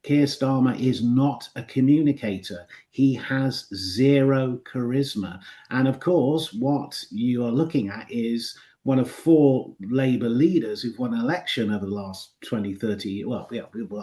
Keir Starmer is not a communicator. He has zero charisma. And of course, what you are looking at is one of four Labour leaders who've won an election over the last 20, 30, well,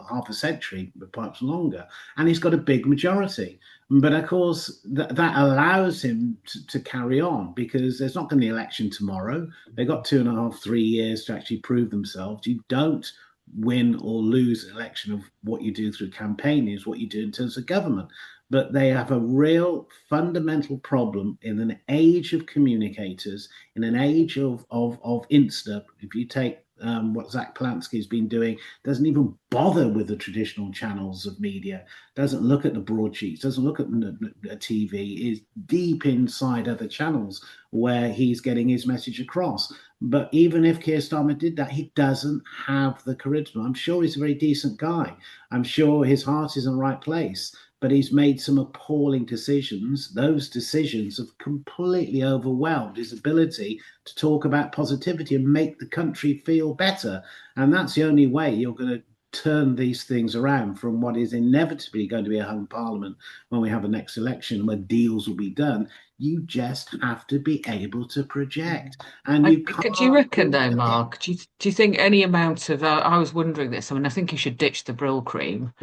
half a century, but perhaps longer. And he's got a big majority. But of course, that allows him to carry on because there's not going to be an election tomorrow. They've got 2.5, 3 years to actually prove themselves. You don't win or lose an election of what you do through campaigning, is what you do in terms of government. But they have a real fundamental problem in an age of communicators, in an age of Insta. If you take what Zach Polanski's been doing, doesn't even bother with the traditional channels of media, doesn't look at the broadsheets, doesn't look at the TV, is deep inside other channels where he's getting his message across. But even if Keir Starmer did that, he doesn't have the charisma. I'm sure he's a very decent guy. I'm sure his heart is in the right place, but he's made some appalling decisions. Those decisions have completely overwhelmed his ability to talk about positivity and make the country feel better. And that's the only way you're going to turn these things around from what is inevitably going to be a hung parliament when we have a next election where deals will be done. You just have to be able to project. And you can't. Do you reckon though, Mark? Do you think any amount of? I was wondering this. I mean, I think you should ditch the Brill cream.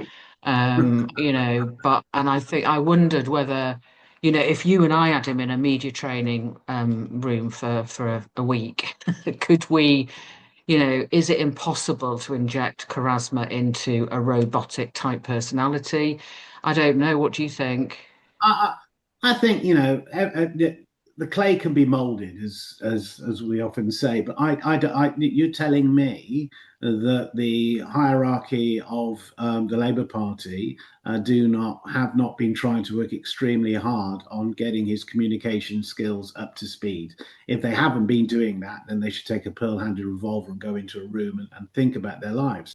But I wondered whether, if you and I had him in a media training room for a week, could we, is it impossible to inject charisma into a robotic type personality? I don't know. What do you think? I, I think the clay can be molded, as we often say. But you're telling me that the hierarchy of the Labour Party have not been trying to work extremely hard on getting his communication skills up to speed. If they haven't been doing that, then they should take a pearl-handled revolver and go into a room and think about their lives.